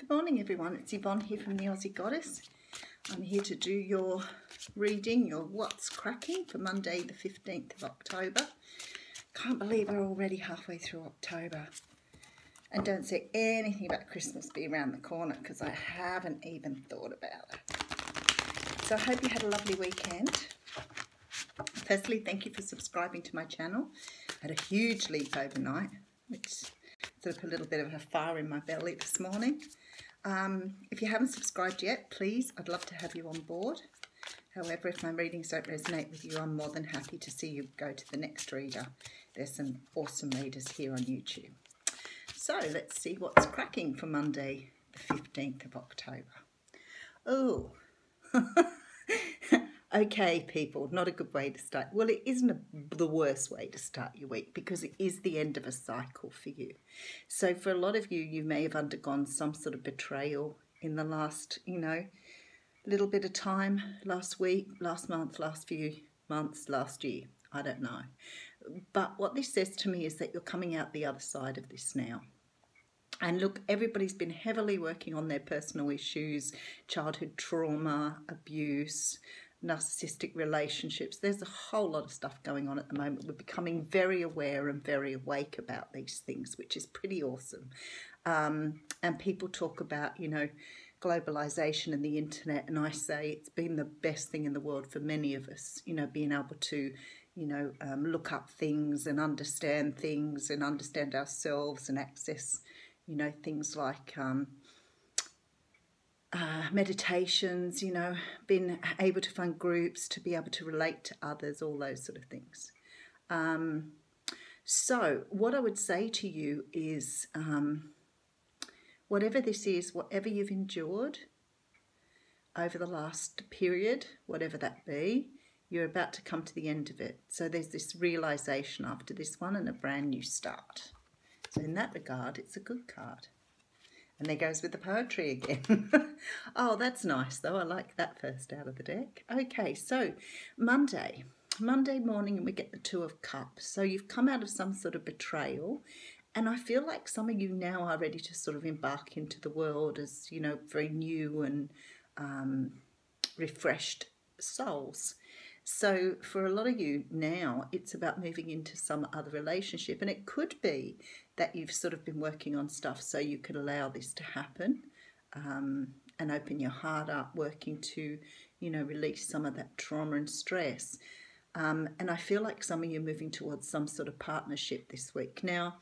Good morning everyone, it's Yvonne here from the Aussie Goddess. I'm here to do your reading, your What's Cracking for Monday the 15th of October. Can't believe we're already halfway through October. And don't say anything about Christmas being around the corner because I haven't even thought about it. So I hope you had a lovely weekend. Firstly, thank you for subscribing to my channel. I had a huge leap overnight, which sort of put a little bit of a fire in my belly this morning. If you haven't subscribed yet, please, I'd love to have you on board. However, if my readings don't resonate with you, I'm more than happy to see you go to the next reader. There's some awesome readers here on YouTube. So let's see what's cracking for Monday, the 15th of October. Oh, okay, people, not a good way to start. Well, it isn't the worst way to start your week because it is the end of a cycle for you. So for a lot of you, you may have undergone some sort of betrayal in the last, little bit of time, last week, last month, last few months, last year. I don't know. But what this says to me is that you're coming out the other side of this now. And look, everybody's been heavily working on their personal issues, childhood trauma, abuse, narcissistic relationships. There's a whole lot of stuff going on at the moment. We're becoming very aware and very awake about these things, which is pretty awesome. And people talk about, globalization and the internet, and I say it's been the best thing in the world for many of us, being able to look up things and understand ourselves and access things like meditations, being able to find groups, to be able to relate to others, all those sort of things. So what I would say to you is whatever this is, whatever you've endured over the last period, whatever that be, you're about to come to the end of it. So there's this realization after this one and a brand new start. So in that regard, it's a good card. And there goes with the poetry again. Oh, that's nice though. I like that first out of the deck. Okay, so Monday morning, and we get the Two of Cups. So you've come out of some sort of betrayal. And I feel like some of you now are ready to sort of embark into the world as, very new and refreshed souls. So for a lot of you now, it's about moving into some other relationship. And it could be that you've sort of been working on stuff so you could allow this to happen and open your heart up, working to, release some of that trauma and stress. And I feel like some of you are moving towards some sort of partnership this week. Now,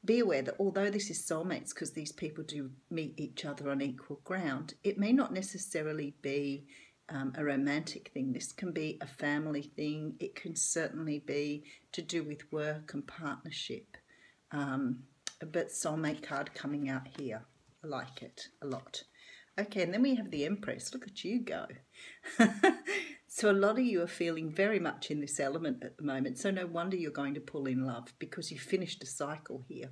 be aware that although this is soulmates, because these people do meet each other on equal ground, it may not necessarily be a romantic thing. This can be a family thing. It can certainly be to do with work and partnership. But soulmate card coming out here. I like it a lot. Okay, and then we have the Empress. Look at you go. So a lot of you are feeling very much in this element at the moment. So no wonder you're going to pull in love because you finished a cycle here,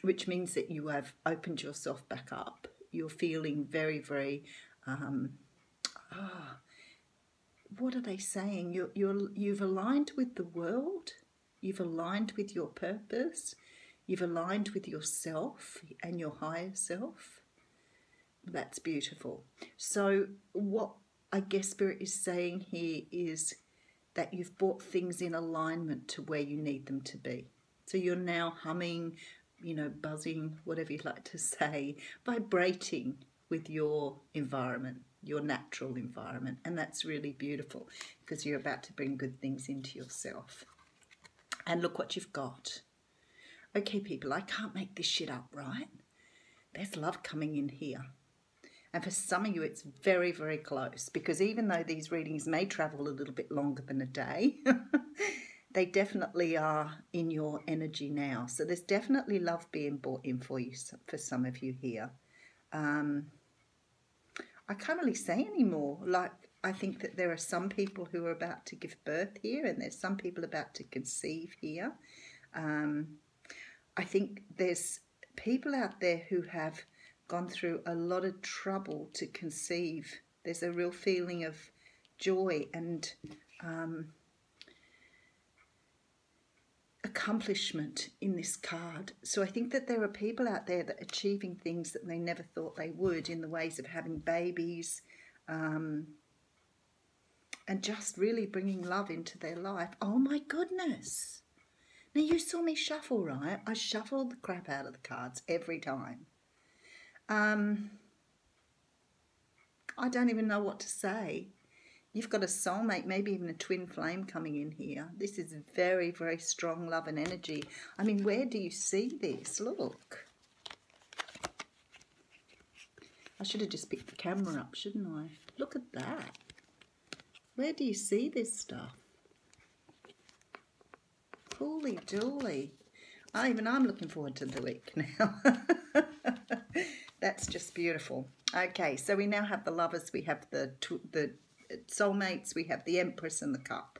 which means that you have opened yourself back up. You're feeling very, very, what are they saying? You've aligned with the world. You've aligned with your purpose. You've aligned with yourself and your higher self. That's beautiful. So what I guess Spirit is saying here is that you've brought things in alignment to where you need them to be. So you're now humming, buzzing, whatever you'd like to say, vibrating with your environment, your natural environment. And that's really beautiful because you're about to bring good things into yourself. And look what you've got. Okay, people, I can't make this shit up, right? There's love coming in here. And for some of you, it's very, very close because even though these readings may travel a little bit longer than a day, they definitely are in your energy now. So there's definitely love being brought in for you, for some of you here. I can't really say anymore. Like, I think that there are some people who are about to give birth here and there's some people about to conceive here. I think there's people out there who have gone through a lot of trouble to conceive. There's a real feeling of joy and a accomplishment in this card. So I think that there are people out there that are achieving things that they never thought they would in the ways of having babies, and just really bringing love into their life. Oh my goodness. Now you saw me shuffle, right? I shuffled the crap out of the cards every time. I don't even know what to say. You've got a soulmate, maybe even a twin flame coming in here. This is very, very strong love and energy. I mean, where do you see this? Look. I should have just picked the camera up, shouldn't I? Look at that. Where do you see this stuff? Holy dooly. Even I'm looking forward to the week now. That's just beautiful. Okay, so we now have the lovers, we have the soulmates, we have the Empress and the Cup.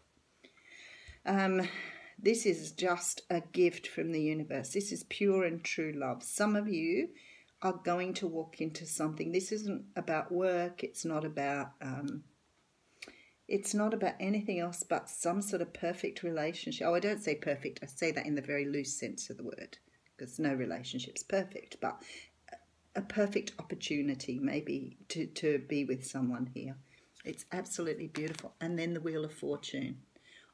This is just a gift from the universe. This is pure and true love. Some of you are going to walk into something. This isn't about work. It's not about anything else but some sort of perfect relationship. Oh, I don't say perfect. I say that in the very loose sense of the word, because no relationship's perfect, but a perfect opportunity maybe to be with someone here. It's absolutely beautiful. And then the Wheel of Fortune.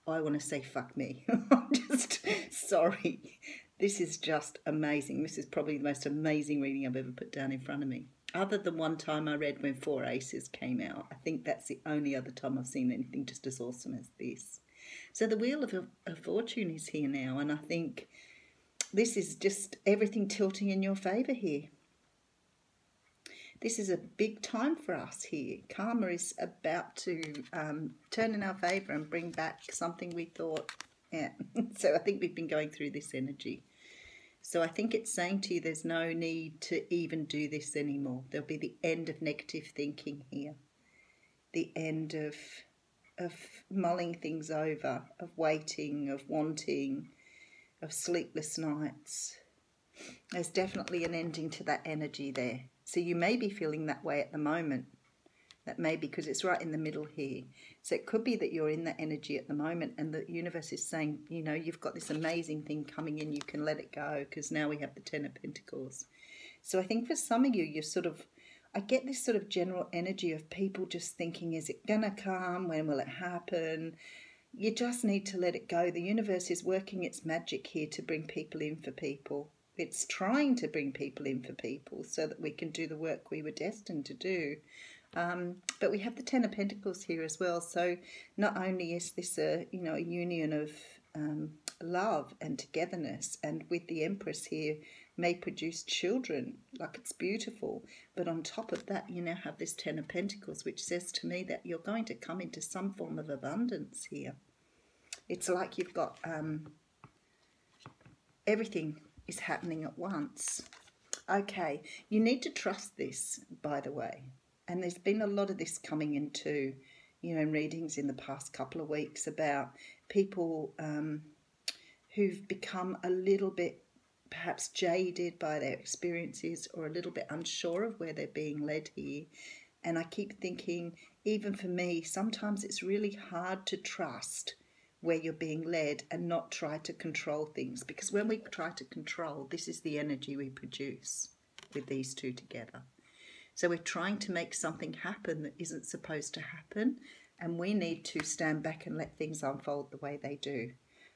Oh, I want to say fuck me. I'm just sorry. This is just amazing. This is probably the most amazing reading I've ever put down in front of me. Other than one time I read when 4 Aces came out. I think that's the only other time I've seen anything just as awesome as this. So the Wheel of Fortune is here now, and I think this is just everything tilting in your favour here. This is a big time for us here. Karma is about to turn in our favour and bring back something we thought, yeah. So I think we've been going through this energy. So I think it's saying to you there's no need to even do this anymore. There'll be the end of negative thinking here. The end of mulling things over, of waiting, of wanting, of sleepless nights. There's definitely an ending to that energy there. So you may be feeling that way at the moment. That may be because it's right in the middle here. So it could be that you're in that energy at the moment and the universe is saying, you know, you've got this amazing thing coming in, you can let it go because now we have the Ten of Pentacles. So I think for some of you, you're sort of, I get this sort of general energy of people just thinking, is it going to come? When will it happen? You just need to let it go. The universe is working its magic here to bring people in for people. It's trying to bring people in for people so that we can do the work we were destined to do. But we have the Ten of Pentacles here as well. So not only is this a union of love and togetherness, and with the Empress here may produce children, like it's beautiful. But on top of that, you now have this Ten of Pentacles, which says to me that you're going to come into some form of abundance here. It's like you've got everything is happening at once. Okay, you need to trust this, by the way. And there's been a lot of this coming into, in readings in the past couple of weeks about people who've become a little bit perhaps jaded by their experiences or a little bit unsure of where they're being led here. And I keep thinking, even for me, sometimes it's really hard to trust where you're being led and not try to control things, because when we try to control, this is the energy we produce with these two together. So we're trying to make something happen that isn't supposed to happen, and we need to stand back and let things unfold the way they do.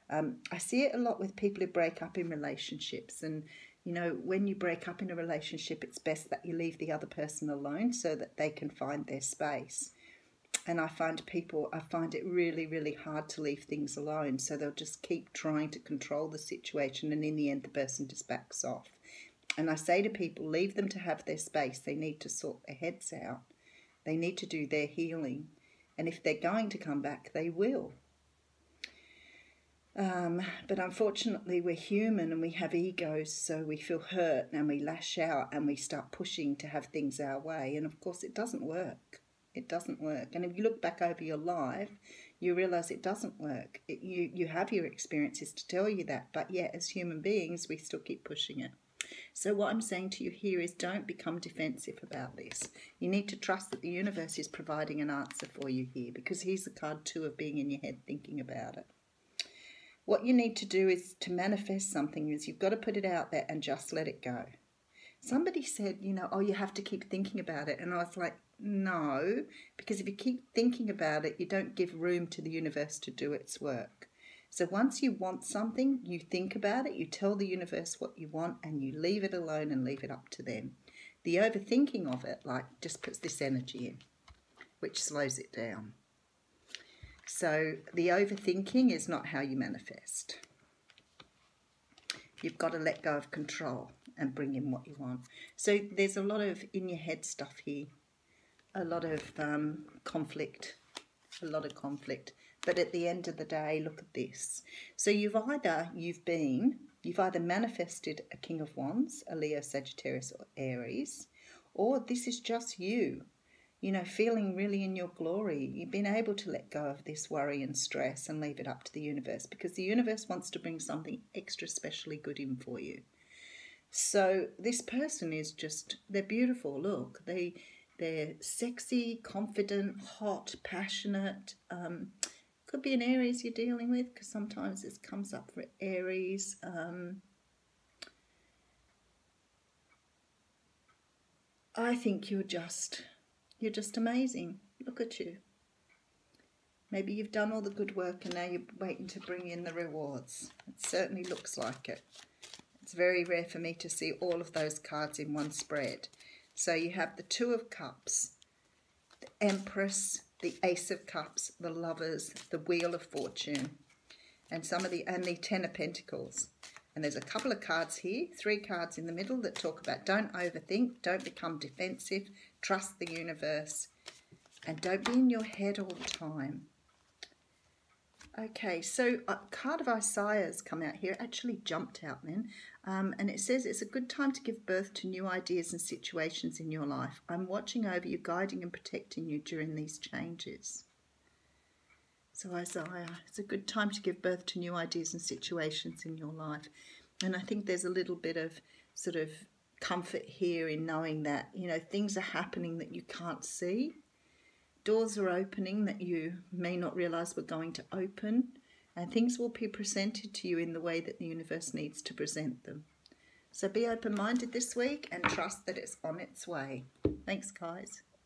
I see it a lot with people who break up in relationships, and when you break up in a relationship, it's best that you leave the other person alone so that they can find their space. And I find it really, really hard to leave things alone. So they'll just keep trying to control the situation. And in the end, the person just backs off. And I say to people, leave them to have their space. They need to sort their heads out. They need to do their healing. And if they're going to come back, they will. But unfortunately, we're human and we have egos. So we feel hurt and we lash out and we start pushing to have things our way. And of course, it doesn't work. It doesn't work. And if you look back over your life, you realize it doesn't work. You have your experiences to tell you that, but yet as human beings, we still keep pushing it. So what I'm saying to you here is don't become defensive about this. You need to trust that the universe is providing an answer for you here, because here's the card 2 of being in your head thinking about it. What you need to do is to manifest something is you've got to put it out there and just let it go. Somebody said, you know, oh, you have to keep thinking about it. And I was like, no, because if you keep thinking about it, you don't give room to the universe to do its work. So once you want something, you think about it, you tell the universe what you want, and you leave it alone and leave it up to them. The overthinking of it, like, just puts this energy in, which slows it down. So the overthinking is not how you manifest. You've got to let go of control and bring in what you want. So there's a lot of in your head stuff here, a lot of conflict. But at the end of the day, look at this. So you've either manifested a King of Wands, a Leo, Sagittarius or Aries, or this is just you, you know, feeling really in your glory. You've been able to let go of this worry and stress and leave it up to the universe, because the universe wants to bring something extra specially good in for you. So this person is just, they're beautiful. Look, they're sexy, confident, hot, passionate. Could be an Aries you're dealing with, because sometimes this comes up for Aries. I think you're just amazing. Look at you. Maybe you've done all the good work and now you're waiting to bring in the rewards. It certainly looks like it. It's very rare for me to see all of those cards in one spread. So you have the Two of Cups, the Empress, the Ace of Cups, the Lovers, the Wheel of Fortune, and the Ten of Pentacles. And there's a couple of cards here, 3 cards in the middle that talk about don't overthink, don't become defensive, trust the universe, and don't be in your head all the time. Okay, so a card of Isaiah's come out here. It actually jumped out then. And it says it's a good time to give birth to new ideas and situations in your life. I'm watching over you, guiding and protecting you during these changes. So Isaiah, it's a good time to give birth to new ideas and situations in your life. And I think there's a little bit of sort of comfort here in knowing that, you know, things are happening that you can't see. Doors are opening that you may not realise were going to open, and things will be presented to you in the way that the universe needs to present them. So be open-minded this week and trust that it's on its way. Thanks, guys.